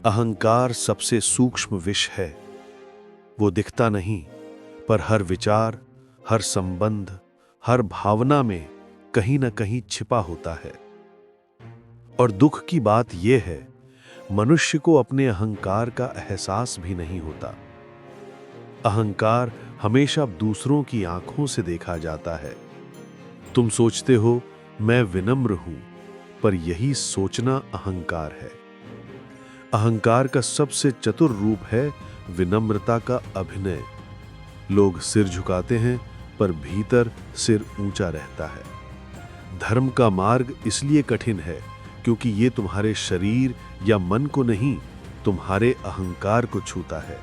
अहंकार सबसे सूक्ष्म विष है। वो दिखता नहीं, पर हर विचार, हर संबंध, हर भावना में कहीं न कहीं छिपा होता है। और दुख की बात यह है, मनुष्य को अपने अहंकार का एहसास भी नहीं होता। अहंकार हमेशा दूसरों की आंखों से देखा जाता है। तुम सोचते हो मैं विनम्र हूं, पर यही सोचना अहंकार है। अहंकार का सबसे चतुर रूप है विनम्रता का अभिनय। लोग सिर झुकाते हैं, पर भीतर सिर ऊंचा रहता है। धर्म का मार्ग इसलिए कठिन है क्योंकि ये तुम्हारे शरीर या मन को नहीं, तुम्हारे अहंकार को छूता है।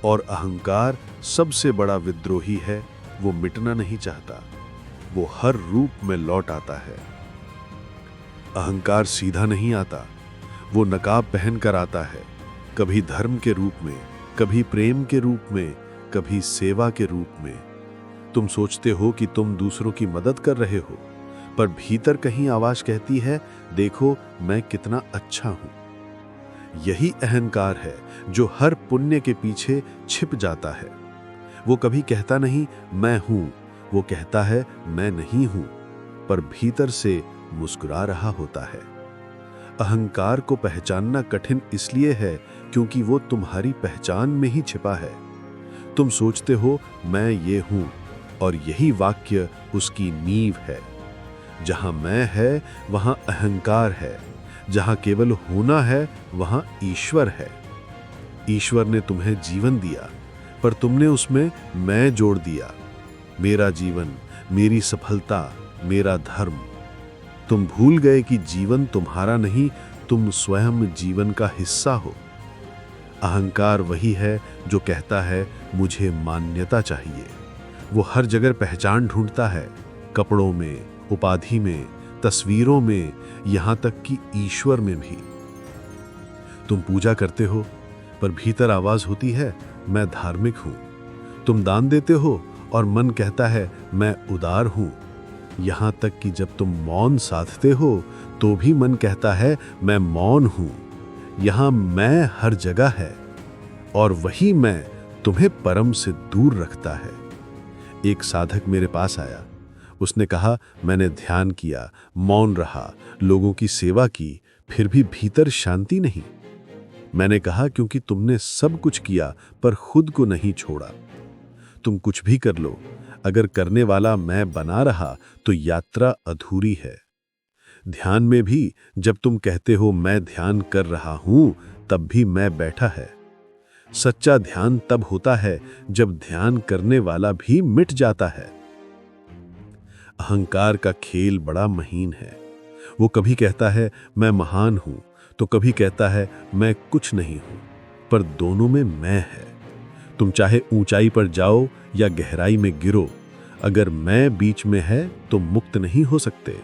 और अहंकार सबसे बड़ा विद्रोही है। वो मिटना नहीं चाहता, वो हर रूप में लौट आता है। अहंकार सीधा नहीं आता, वो नकाब पहन कर आता है। कभी धर्म के रूप में, कभी प्रेम के रूप में, कभी सेवा के रूप में। तुम सोचते हो कि तुम दूसरों की मदद कर रहे हो, पर भीतर कहीं आवाज कहती है, देखो मैं कितना अच्छा हूं। यही अहंकार है जो हर पुण्य के पीछे छिप जाता है। वो कभी कहता नहीं मैं हूं, वो कहता है मैं नहीं हूं, पर भीतर से मुस्कुरा रहा होता है। अहंकार को पहचानना कठिन इसलिए है क्योंकि वो तुम्हारी पहचान में ही छिपा है। तुम सोचते हो मैं ये हूं, और यही वाक्य उसकी नींव है। जहां मैं है वहां अहंकार है, जहां केवल होना है वहां ईश्वर है। ईश्वर ने तुम्हें जीवन दिया, पर तुमने उसमें मैं जोड़ दिया। मेरा जीवन, मेरी सफलता, मेरा धर्म। तुम भूल गए कि जीवन तुम्हारा नहीं, तुम स्वयं जीवन का हिस्सा हो। अहंकार वही है जो कहता है मुझे मान्यता चाहिए। वो हर जगह पहचान ढूंढता है, कपड़ों में, उपाधि में, तस्वीरों में, यहां तक कि ईश्वर में भी। तुम पूजा करते हो, पर भीतर आवाज होती है मैं धार्मिक हूं। तुम दान देते हो और मन कहता है मैं उदार हूं। यहां तक कि जब तुम मौन साधते हो तो भी मन कहता है मैं मौन हूं। यहां मैं हर जगह है, और वही मैं तुम्हें परम से दूर रखता है। एक साधक मेरे पास आया। उसने कहा मैंने ध्यान किया, मौन रहा, लोगों की सेवा की, फिर भी भीतर शांति नहीं। मैंने कहा क्योंकि तुमने सब कुछ किया पर खुद को नहीं छोड़ा। तुम कुछ भी कर लो, अगर करने वाला मैं बना रहा तो यात्रा अधूरी है। ध्यान में भी जब तुम कहते हो मैं ध्यान कर रहा हूं, तब भी मैं बैठा है। सच्चा ध्यान तब होता है जब ध्यान करने वाला भी मिट जाता है। अहंकार का खेल बड़ा महीन है। वो कभी कहता है मैं महान हूं, तो कभी कहता है मैं कुछ नहीं हूं, पर दोनों में मैं है। तुम चाहे ऊंचाई पर जाओ या गहराई में गिरो, अगर मैं बीच में है तो मुक्त नहीं हो सकते।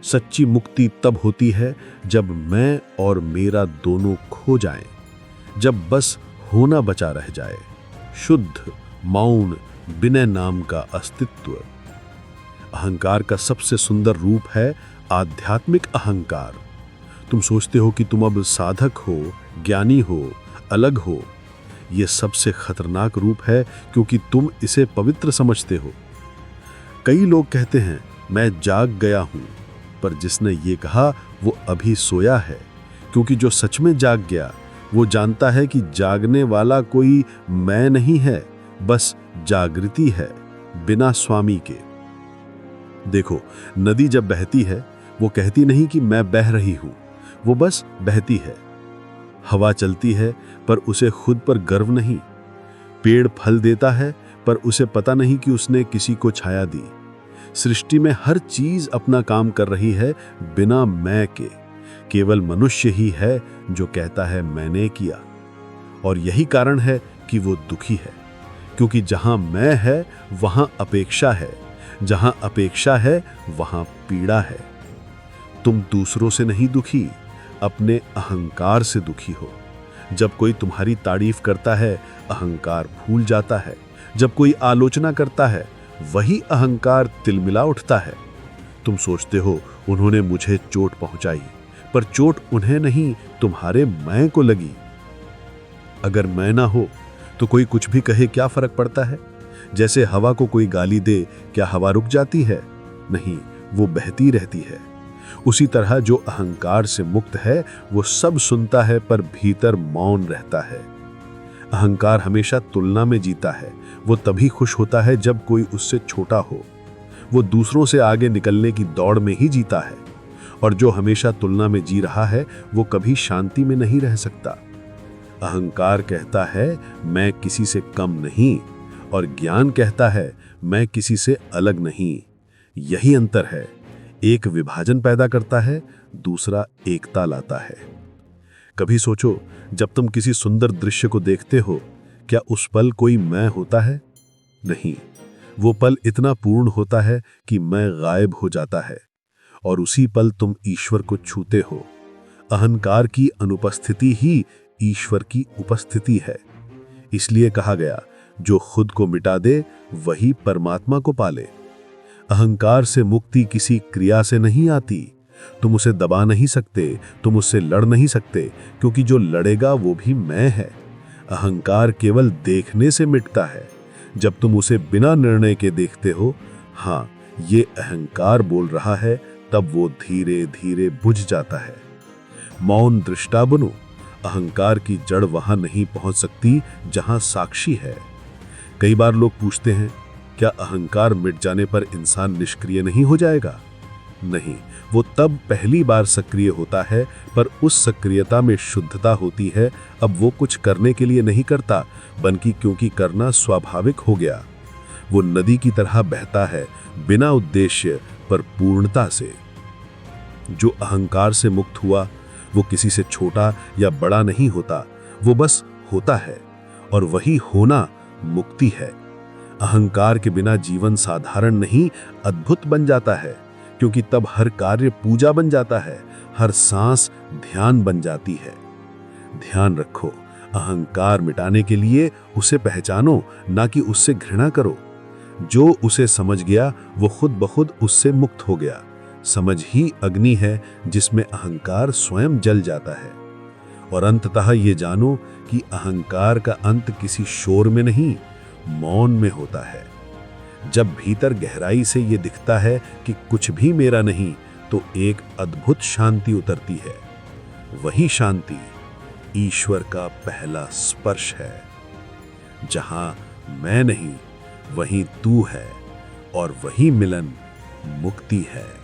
सच्ची मुक्ति तब होती है जब मैं और मेरा दोनों खो जाएं, जब बस होना बचा रह जाए, शुद्ध, मौन, बिना नाम का अस्तित्व। अहंकार का सबसे सुंदर रूप है आध्यात्मिक अहंकार। तुम सोचते हो कि तुम अब साधक हो, ज्ञानी हो, अलग हो। यह सबसे खतरनाक रूप है क्योंकि तुम इसे पवित्र समझते हो। कई लोग कहते हैं मैं जाग गया हूं, पर जिसने ये कहा वो अभी सोया है, क्योंकि जो सच में जाग गया वो जानता है कि जागने वाला कोई मैं नहीं है, बस जागृति है, बिना स्वामी के। देखो, नदी जब बहती है वो कहती नहीं कि मैं बह रही हूं, वो बस बहती है। हवा चलती है पर उसे खुद पर गर्व नहीं। पेड़ फल देता है पर उसे पता नहीं कि उसने किसी को छाया दी। सृष्टि में हर चीज अपना काम कर रही है बिना मैं के। केवल मनुष्य ही है जो कहता है मैंने किया। और यही कारण है कि वो दुखी है, क्योंकि जहां मैं है वहां अपेक्षा है, जहां अपेक्षा है वहां पीड़ा है। तुम दूसरों से नहीं दुखी, अपने अहंकार से दुखी हो। जब कोई तुम्हारी तारीफ करता है, अहंकार फूल जाता है। जब कोई आलोचना करता है, वही अहंकार तिलमिला उठता है। तुम सोचते हो उन्होंने मुझे चोट पहुंचाई, पर चोट उन्हें नहीं, तुम्हारे मैं को लगी। अगर मैं ना हो तो कोई कुछ भी कहे, क्या फर्क पड़ता है? जैसे हवा को कोई गाली दे, क्या हवा रुक जाती है? नहीं, वो बहती रहती है। उसी तरह जो अहंकार से मुक्त है वो सब सुनता है पर भीतर मौन रहता है। अहंकार हमेशा तुलना में जीता है। वो तभी खुश होता है जब कोई उससे छोटा हो। वो दूसरों से आगे निकलने की दौड़ में ही जीता है। और जो हमेशा तुलना में जी रहा है वो कभी शांति में नहीं रह सकता। अहंकार कहता है मैं किसी से कम नहीं, और ज्ञान कहता है मैं किसी से अलग नहीं। यही अंतर है। एक विभाजन पैदा करता है, दूसरा एकता लाता है। कभी सोचो, जब तुम किसी सुंदर दृश्य को देखते हो, क्या उस पल कोई मैं होता है? नहीं, वो पल इतना पूर्ण होता है कि मैं गायब हो जाता है, और उसी पल तुम ईश्वर को छूते हो। अहंकार की अनुपस्थिति ही ईश्वर की उपस्थिति है। इसलिए कहा गया, जो खुद को मिटा दे वही परमात्मा को पाले। अहंकार से मुक्ति किसी क्रिया से नहीं आती। तुम उसे दबा नहीं सकते, तुम उससे लड़ नहीं सकते, क्योंकि जो लड़ेगा वो भी मैं है। अहंकार केवल देखने से मिटता है। जब तुम उसे बिना निर्णय के देखते हो, हाँ, ये अहंकार बोल रहा है, तब वो धीरे धीरे बुझ जाता है। मौन दृष्टा बनो। अहंकार की जड़ वहां नहीं पहुंच सकती जहां साक्षी है। कई बार लोग पूछते हैं, क्या अहंकार मिट जाने पर इंसान निष्क्रिय नहीं हो जाएगा? नहीं, वो तब पहली बार सक्रिय होता है, पर उस सक्रियता में शुद्धता होती है। अब वो कुछ करने के लिए नहीं करता, बल्कि क्योंकि करना स्वाभाविक हो गया। वो नदी की तरह बहता है, बिना उद्देश्य पर पूर्णता से। जो अहंकार से मुक्त हुआ, वो किसी से छोटा या बड़ा नहीं होता, वो बस होता है, और वही होना मुक्ति है। अहंकार के बिना जीवन साधारण नहीं, अद्भुत बन जाता है, क्योंकि तब हर कार्य पूजा बन जाता है, हर सांस ध्यान बन जाती है। ध्यान रखो, अहंकार मिटाने के लिए उसे पहचानो, ना कि उससे घृणा करो। जो उसे समझ गया वो खुद ब खुद उससे मुक्त हो गया। समझ ही अग्नि है जिसमें अहंकार स्वयं जल जाता है। और अंततः ये जानो कि अहंकार का अंत किसी शोर में नहीं, मौन में होता है। जब भीतर गहराई से ये दिखता है कि कुछ भी मेरा नहीं, तो एक अद्भुत शांति उतरती है। वही शांति ईश्वर का पहला स्पर्श है। जहां मैं नहीं, वहीं तू है, और वही मिलन मुक्ति है।